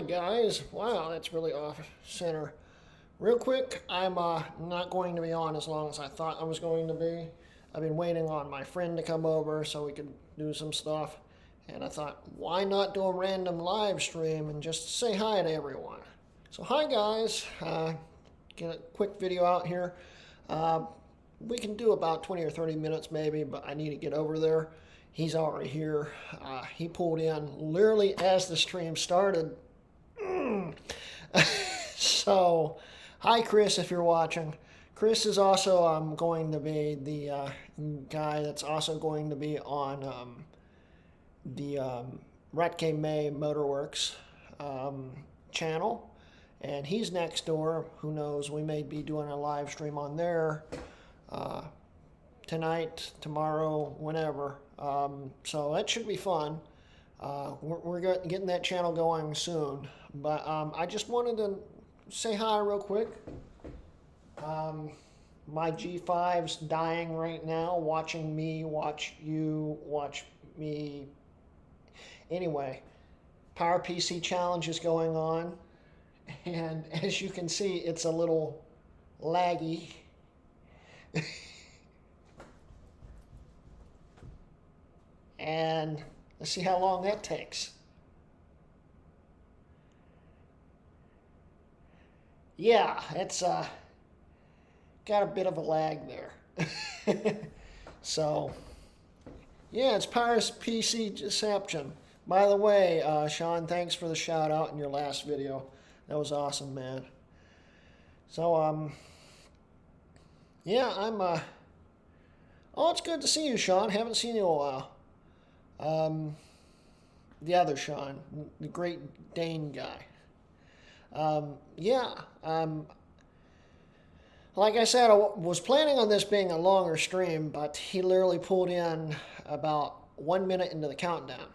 guys. Wow, that's really off center. Real quick, I'm not going to be on as long as I thought I was going to be. I've been waiting on my friend to come over so we could do some stuff. And I thought, why not do a random live stream and just say hi to everyone? So hi guys, get a quick video out here. We can do about 20 or 30 minutes maybe, but I need to get over there. He's already here. He pulled in literally as the stream started. So, hi Chris if you're watching. Chris is also going to be the guy that's also going to be on the Ratke May Motorworks channel. And he's next door. Who knows? We may be doing a live stream on there tonight, tomorrow, whenever. So that should be fun. We're getting that channel going soon. But I just wanted to say hi real quick. My G5's dying right now, watching me, watch you, watch me. Anyway, PowerPC challenge is going on. And as you can see, it's a little laggy. And let's see how long that takes. Yeah, it's got a bit of a lag there. So, yeah, it's PowerPC Deception. By the way, Sean, thanks for the shout out in your last video. That was awesome, man. So, yeah, I'm, oh, it's good to see you, Sean. Haven't seen you in a while. The other Sean, the Great Dane guy. Yeah, like I said, I was planning on this being a longer stream, but he literally pulled in about 1 minute into the countdown.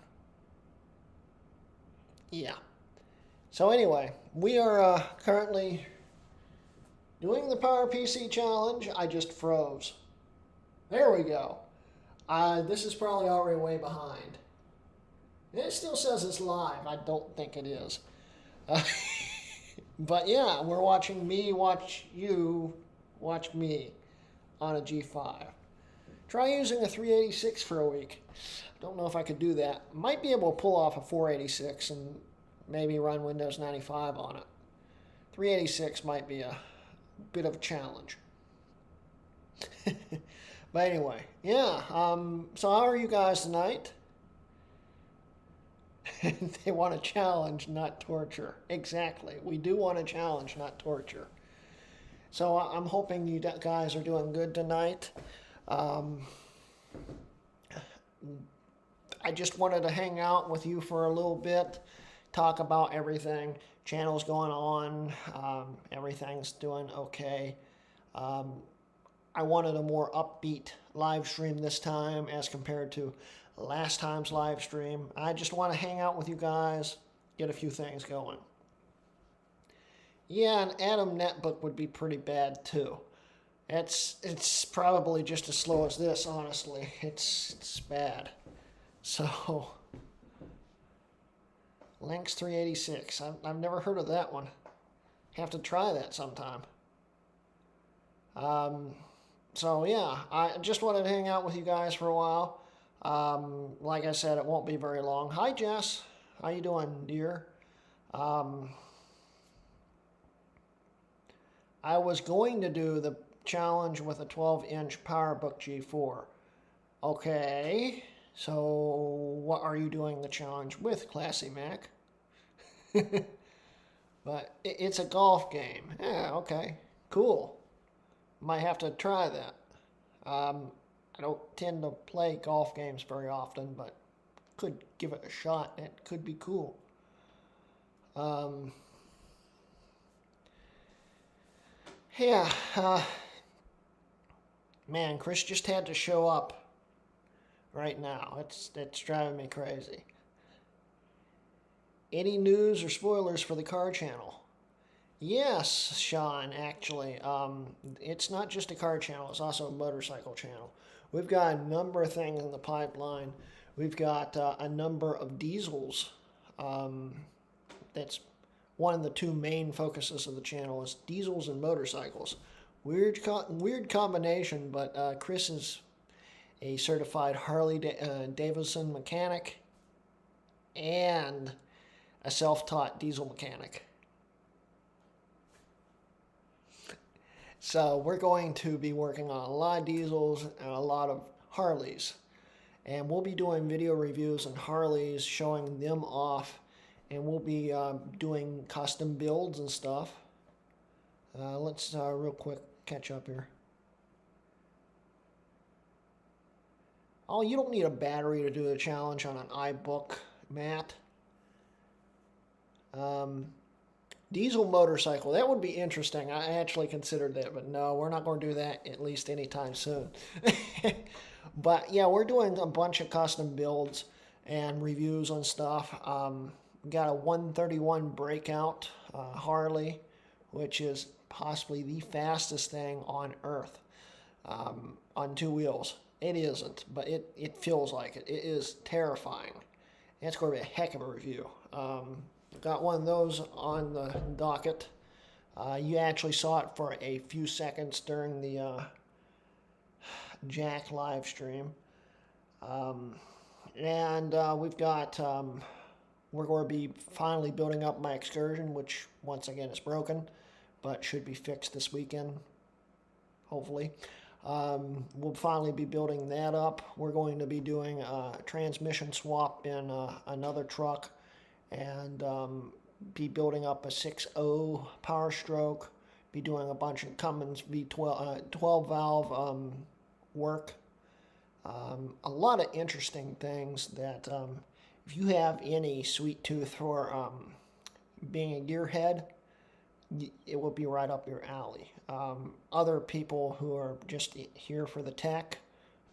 Yeah. So anyway, we are currently doing the PowerPC challenge. I just froze. There we go. This is probably already way behind. It still says it's live. I don't think it is. But yeah, we're watching me watch you watch me on a G5. Try using a 386 for a week. Don't know if I could do that. Might be able to pull off a 486 and maybe run Windows 95 on it. 386 might be a bit of a challenge. But anyway, yeah. So how are you guys tonight? They want a challenge, not torture. Exactly. We do want a challenge, not torture. So I'm hoping you guys are doing good tonight. I just wanted to hang out with you for a little bit, talk about everything. Channel's going on. Everything's doing okay. I wanted a more upbeat live stream this time as compared to last time's live stream. I just want to hang out with you guys, get a few things going. Yeah, an Atom netbook would be pretty bad too. It's probably just as slow as this, honestly. It's bad. So, Lynx 386. I've never heard of that one. Have to try that sometime. So yeah, I just wanted to hang out with you guys for a while. Like I said, it won't be very long. Hi, Jess. How you doing, dear? I was going to do the challenge with a 12-inch PowerBook G4. Okay, so what are you doing the challenge with, Classy Mac? But it's a golf game. Yeah, okay, cool. Might have to try that. I don't tend to play golf games very often, but could give it a shot. It could be cool. Yeah, man, Chris just had to show up right now. It's driving me crazy. Any news or spoilers for the car channel? Yes, Sean, actually. It's not just a car channel, it's also a motorcycle channel. We've got a number of things in the pipeline. We've got a number of diesels that's one of the two main focuses of the channel is diesels and motorcycles. Weird combination, but Chris is a certified Harley Davidson mechanic and a self-taught diesel mechanic. So we're going to be working on a lot of diesels and a lot of Harleys. And we'll be doing video reviews on Harleys, showing them off. And we'll be doing custom builds and stuff. Let's real quick catch up here. Oh, you don't need a battery to do the challenge on an iBook, Matt. Diesel motorcycle, that would be interesting. I actually considered that, but no, we're not going to do that at least anytime soon. But yeah, we're doing a bunch of custom builds and reviews on stuff. We got a 131 Breakout Harley, which is possibly the fastest thing on Earth on two wheels. It isn't, but it feels like it. It is terrifying. It's going to be a heck of a review. Got one of those on the docket. You actually saw it for a few seconds during the Jack live stream. And we've got, we're going to be finally building up my Excursion, which once again is broken, but should be fixed this weekend, hopefully. We'll finally be building that up. We're going to be doing a transmission swap in another truck, and be building up a 6.0 Power Stroke, be doing a bunch of Cummins V12 12 valve work. A lot of interesting things that if you have any sweet tooth for being a gearhead, it will be right up your alley. Other people who are just here for the tech,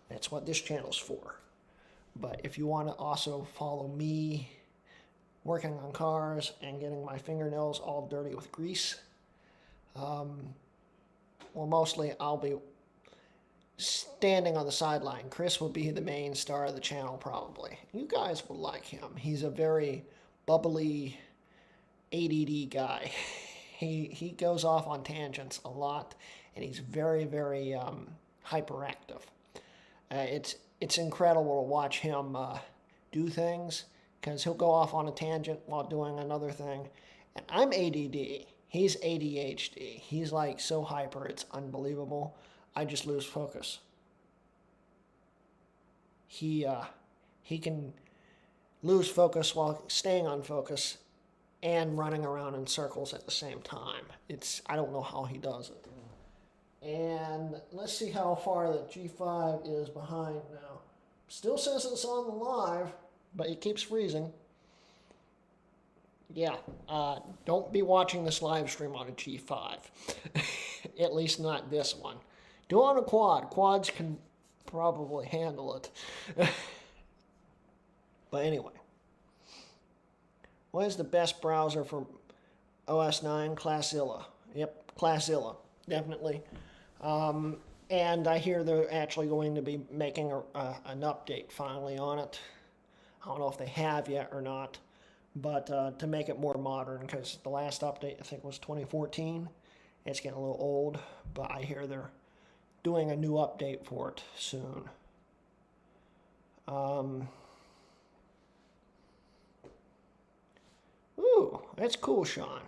that's what this channel's for. But if you want to also follow me working on cars and getting my fingernails all dirty with grease, well, mostly I'll be standing on the sideline. Chris will be the main star of the channel probably. You guys will like him. He's a very bubbly ADD guy. He goes off on tangents a lot, and he's very, very hyperactive. It's incredible to watch him do things, because he'll go off on a tangent while doing another thing. And I'm ADD. He's ADHD. He's like so hyper, it's unbelievable. I just lose focus. He can lose focus while staying on focus and running around in circles at the same time. I don't know how he does it. And let's see how far the G5 is behind now. Still says it's on the live, but it keeps freezing. Yeah, don't be watching this live stream on a G5. At least not this one. Do it on a quad. Quads can probably handle it. But anyway. What is the best browser for OS 9? Classilla. Yep, Classilla. Definitely. And I hear they're actually going to be making an update finally on it. I don't know if they have yet or not, but to make it more modern, because the last update I think was 2014. It's getting a little old, but I hear they're doing a new update for it soon. Ooh, that's cool, Sean.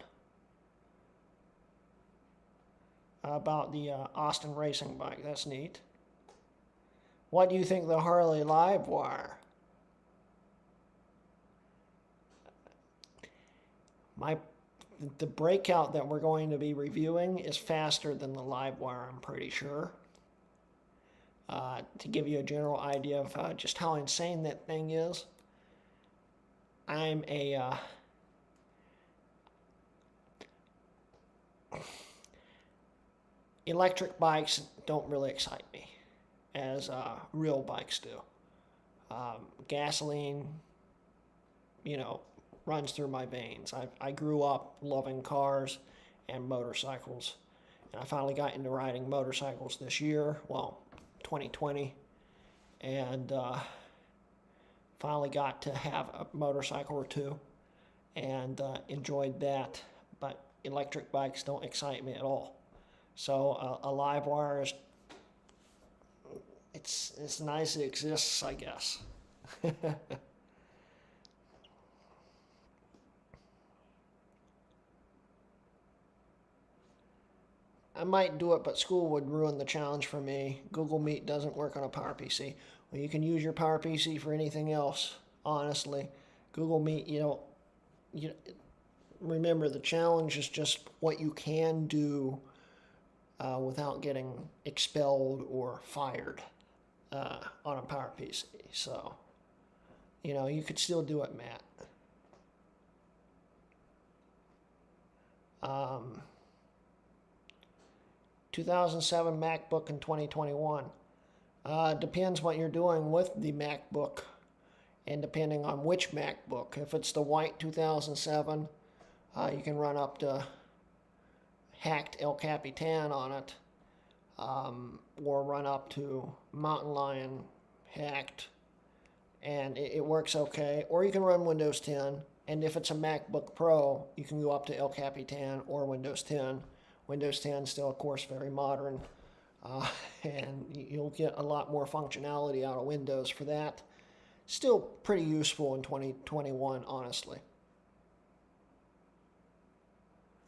About the Austin racing bike, that's neat. What do you think of the Harley Livewire? The Breakout that we're going to be reviewing is faster than the Livewire, I'm pretty sure. To give you a general idea of just how insane that thing is, I'm a electric bikes don't really excite me as real bikes do. Gasoline, runs through my veins. I grew up loving cars and motorcycles, and I finally got into riding motorcycles this year, 2020, and finally got to have a motorcycle or two, and enjoyed that. But electric bikes don't excite me at all. So a live wire is, it's nice it exists, I guess. I might do it, but school would ruin the challenge for me. Google Meet doesn't work on a PowerPC. Well, you can use your PowerPC for anything else, honestly. Google Meet, remember the challenge is just what you can do without getting expelled or fired on a PowerPC. So, you could still do it, Matt. 2007 MacBook in 2021. Depends what you're doing with the MacBook and depending on which MacBook. If it's the white 2007, you can run up to hacked El Capitan on it, or run up to Mountain Lion hacked, and it works okay. Or you can run Windows 10, and if it's a MacBook Pro, you can go up to El Capitan or Windows 10. Windows 10 still, of course, very modern, and you'll get a lot more functionality out of Windows for that. Still pretty useful in 2021, honestly.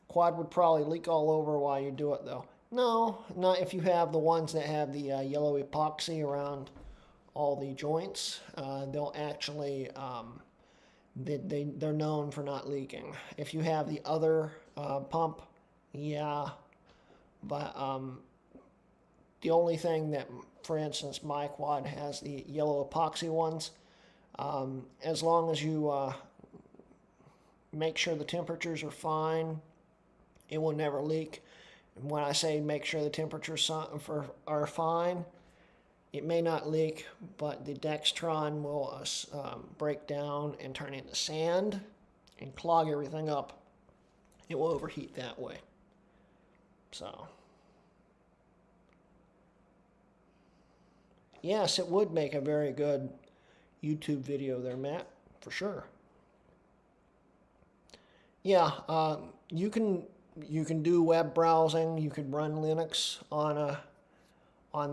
Quad would probably leak all over while you do it, though. No, not if you have the ones that have the yellow epoxy around all the joints. They'll actually, they're known for not leaking. If you have the other pump, yeah, but the only thing that, for instance, my quad has the yellow epoxy ones. As long as you make sure the temperatures are fine, it will never leak. And when I say make sure the temperatures are fine, it may not leak, but the Dextron will break down and turn into sand and clog everything up. It will overheat that way. So, yes, it would make a very good YouTube video there, Matt, for sure. Yeah, you can do web browsing. You could run Linux on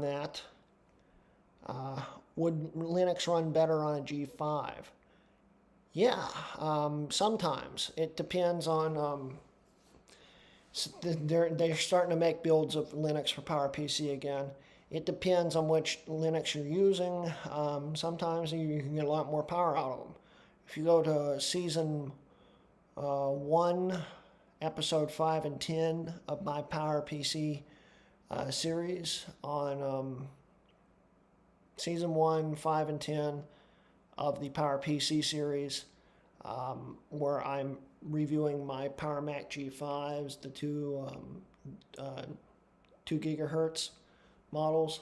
that. Would Linux run better on a G5? Yeah, sometimes. It depends on. They're starting to make builds of Linux for PowerPC again. It depends on which Linux you're using. Sometimes you can get a lot more power out of them. If you go to season 1, episode 5 and 10 of my PowerPC series on season 1, 5, and 10 of the PowerPC series, where I'm reviewing my Power Mac G5s, the 2 gigahertz models.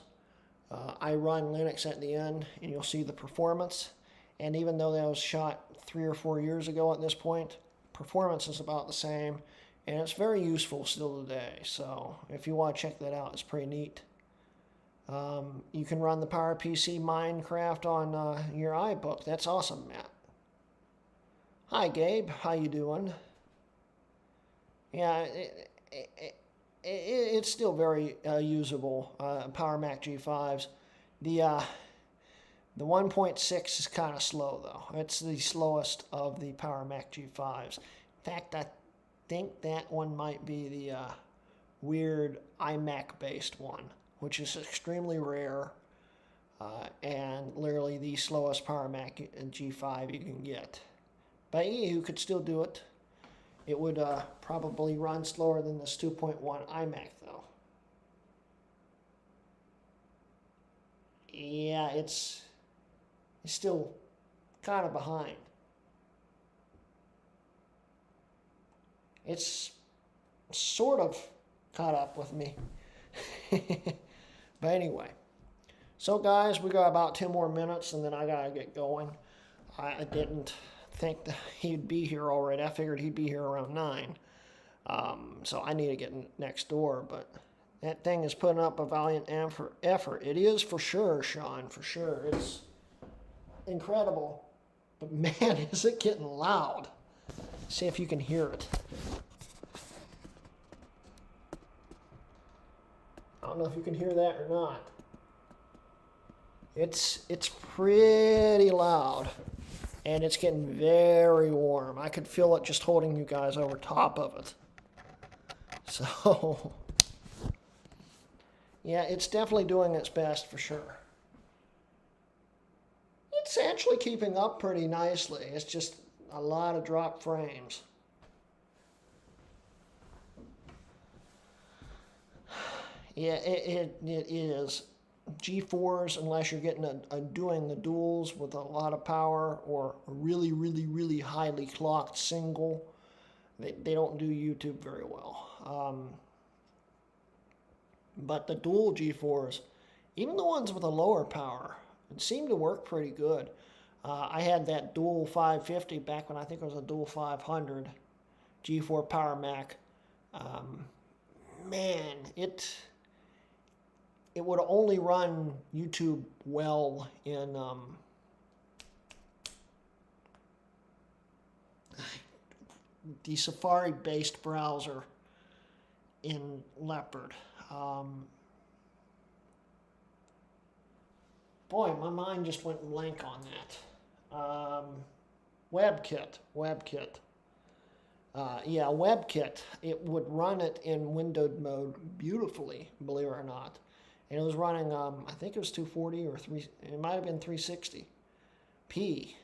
I run Linux at the end, and you'll see the performance. And even though that was shot 3 or 4 years ago at this point, performance is about the same, and it's very useful still today. So if you want to check that out, it's pretty neat. You can run the PowerPC Minecraft on your iBook. That's awesome, Matt. Hi, Gabe. How you doing? Yeah, it's still very usable. Power Mac G5s. The 1.6 is kind of slow, though. It's the slowest of the Power Mac G5s. In fact, I think that one might be the weird iMac-based one, which is extremely rare, and literally the slowest Power Mac G5 you can get. But you could still do it. It would probably run slower than this 2.1 iMac, though. Yeah, it's still kind of behind. It's sort of caught up with me. But anyway. So, guys, we got about 10 more minutes, and then I got to get going. I didn't think that he'd be here already. I figured he'd be here around 9. So I need to get next door, but that thing is putting up a valiant effort. It is for sure, Sean, for sure. It's incredible. But man, is it getting loud. See if you can hear it. I don't know if you can hear that or not. It's pretty loud, and it's getting very warm. I could feel it just holding you guys over top of it. So, yeah, it's definitely doing its best for sure. It's actually keeping up pretty nicely. It's just a lot of drop frames. Yeah, it is. G4s, unless you're getting doing the duals with a lot of power or a really, really, really highly clocked single, they don't do YouTube very well. But the dual G4s, even the ones with a lower power, it seemed to work pretty good. I had that dual 550 back when I think it was a dual 500 G4 Power Mac. Man, it would only run YouTube well in the Safari-based browser in Leopard. Boy, my mind just went blank on that. WebKit. Yeah, WebKit. It would run it in windowed mode beautifully, believe it or not. And it was running, I think it was 240 or it might have been 360p.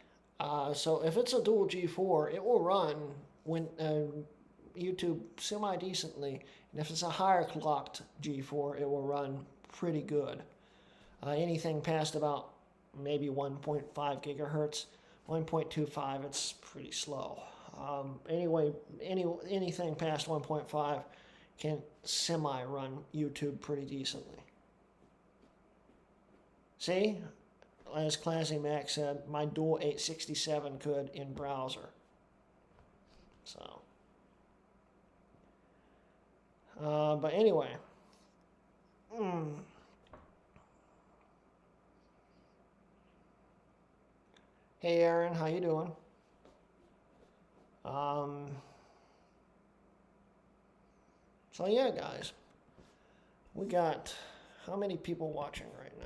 So if it's a dual G4, it will run YouTube semi-decently. And if it's a higher clocked G4, it will run pretty good. Anything past about maybe 1.5 gigahertz, 1.25, it's pretty slow. Anyway, anything past 1.5 can semi-run YouTube pretty decently. See, as Classy Mac said, my dual 867 could in browser. So, but anyway. Hey Aaron, how you doing? So yeah, guys, we got how many people watching right now?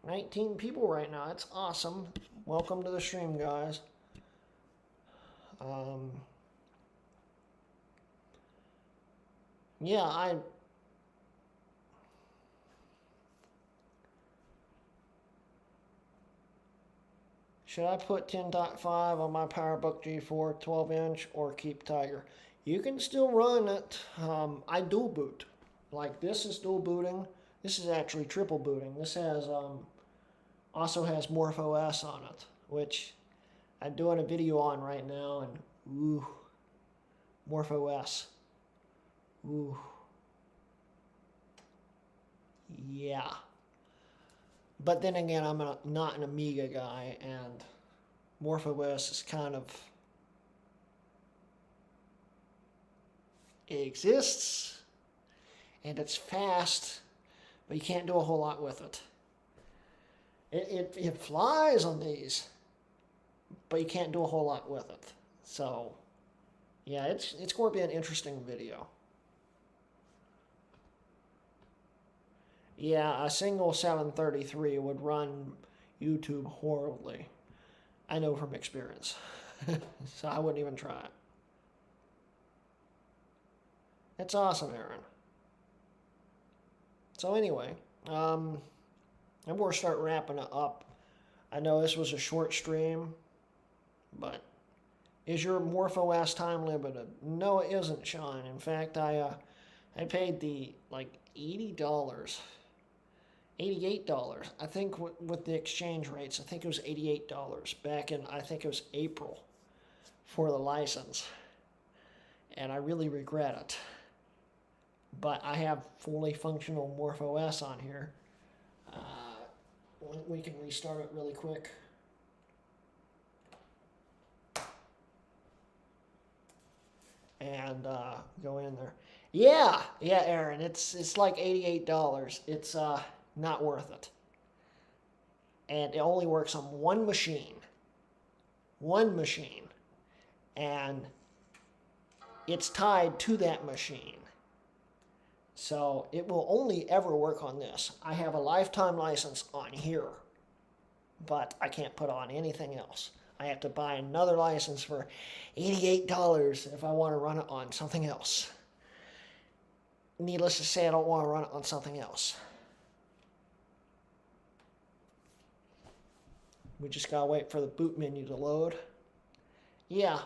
19 people right now. That's awesome. Welcome to the stream, guys. Yeah, should I put 10.5 on my PowerBook G4 12-inch or keep Tiger? You can still run it. I dual boot. Like this is dual booting. This is actually triple booting. This has also has MorphOS on it, which I'm doing a video on right now, and ooh, MorphOS. Ooh. Yeah. But then again, I'm not an Amiga guy, and MorphOS is kind of... It exists, and it's fast, but you can't do a whole lot with it. It flies on these, but you can't do a whole lot with it. So, yeah, it's going to be an interesting video. Yeah, a single 733 would run YouTube horribly. I know from experience. So I wouldn't even try it. It's awesome, Aaron. So anyway, I'm going to start wrapping it up. I know this was a short stream, but is your MorphOS time limited? No, it isn't, Sean. In fact, I paid the like $80, $88. I think with the exchange rates, I think it was $88 back in, I think it was April for the license. And I really regret it. But I have fully functional MorphOS on here. We can restart it really quick. And go in there. Yeah, Aaron, it's like $88. It's not worth it. And it only works on one machine. One machine. and it's tied to that machine. So it will only ever work on this. I have a lifetime license on here, but I can't put on anything else. I have to buy another license for $88 if I want to run it on something else. Needless to say, I don't want to run it on something else. We just gotta wait for the boot menu to load. Yeah.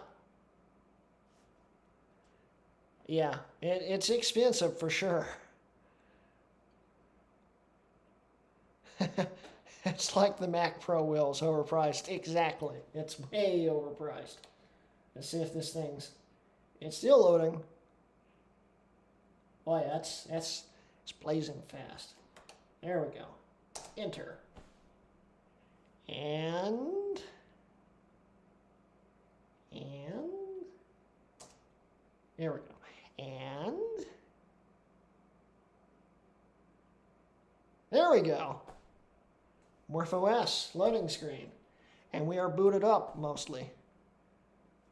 Yeah, it's expensive for sure. It's like the Mac Pro wheels, overpriced. Exactly. It's way overpriced. Let's see if this thing's... It's still loading. Oh yeah, it's blazing fast. There we go. Enter. And there we go. And there we go. MorphOS loading screen. And we are booted up mostly.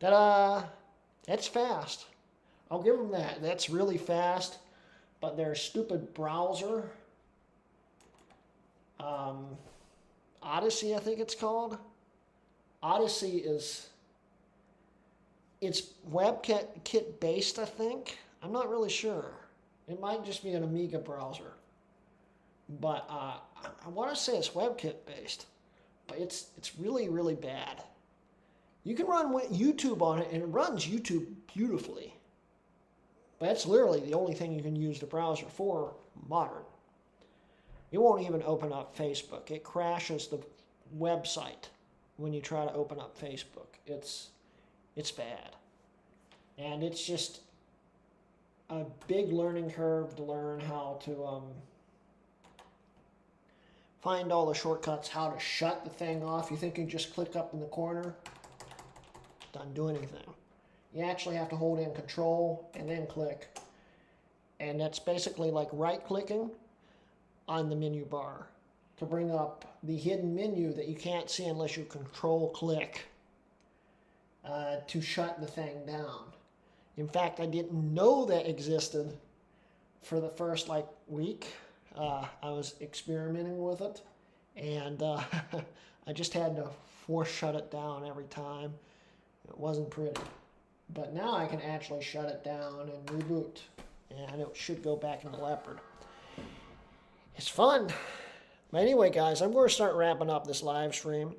Ta-da! That's fast. I'll give them that. That's really fast. But their stupid browser, Odyssey, I think it's called. Odyssey is... It's WebKit based, I think. I'm not really sure. It might just be an Amiga browser. But I want to say it's WebKit based. But it's really, really bad. You can run YouTube on it, and it runs YouTube beautifully. But that's literally the only thing you can use the browser for modern. It won't even open up Facebook. It crashes the website when you try to open up Facebook. It's bad. And it's just a big learning curve to learn how to find all the shortcuts, how to shut the thing off. You think you just click up in the corner? Doesn't do anything. You actually have to hold in Control and then click. And that's basically like right-clicking on the menu bar to bring up the hidden menu that you can't see unless you Control-click. To shut the thing down. In fact, I didn't know that existed for the first week. I was experimenting with it, and I just had to force shut it down every time. It wasn't pretty. But now I can actually shut it down and reboot, and it should go back into Leopard. It's fun. But anyway, guys, I'm going to start wrapping up this live stream.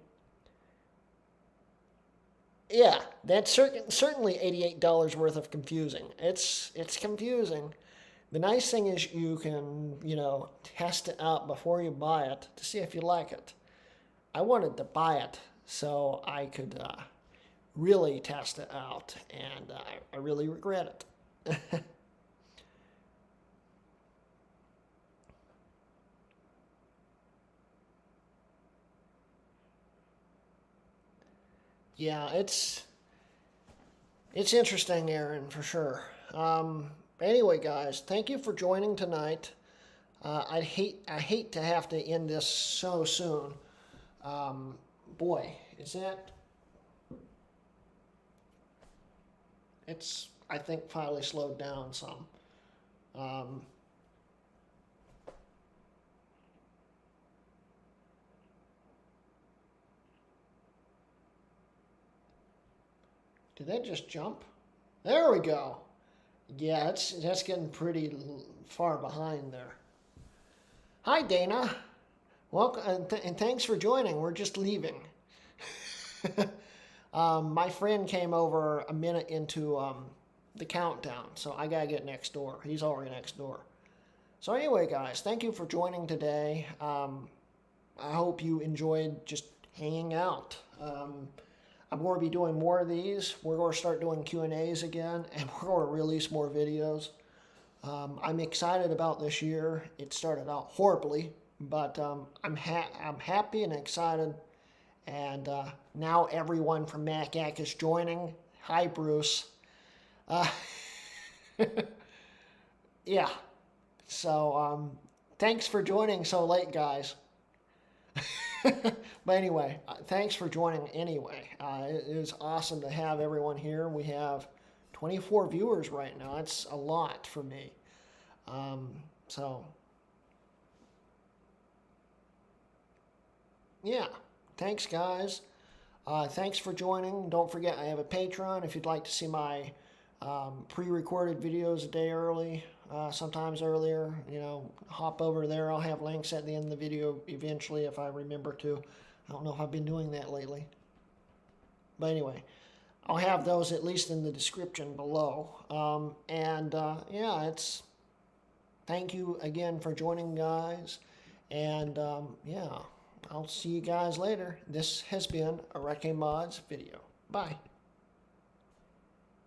Yeah, that's certainly $88 worth of confusing. It's confusing. The nice thing is you can, test it out before you buy it to see if you like it. I wanted to buy it so I could really test it out, and I really regret it. Yeah, it's interesting, Aaron, for sure. Anyway, guys, thank you for joining tonight. I hate to have to end this so soon. Boy, is that... It's, I think, finally slowed down some. Did that just jump? There we go. Yeah, that's getting pretty far behind there. Hi, Dana. Welcome, and thanks for joining. We're just leaving. My friend came over a minute into the countdown, so I gotta get next door. He's already next door. So anyway, guys, thank you for joining today. I hope you enjoyed just hanging out. I'm going to be doing more of these. We're going to start doing Q&As again, and we're going to release more videos. I'm excited about this year. It started out horribly, but I'm happy and excited. And now everyone from MacAC is joining. Hi, Bruce. Yeah. So thanks for joining so late, guys. But anyway, thanks for joining anyway. It is awesome to have everyone here. We have 24 viewers right now. That's a lot for me. So, yeah, thanks, guys. Thanks for joining. Don't forget, I have a Patreon if you'd like to see my pre-recorded videos a day early, sometimes earlier. You know, hop over there. I'll have links at the end of the video eventually if I remember to. I don't know if I've been doing that lately. But anyway, I'll have those at least in the description below. Yeah, thank you again for joining, guys. And yeah, I'll see you guys later. This has been a Wrecking Mods video. Bye.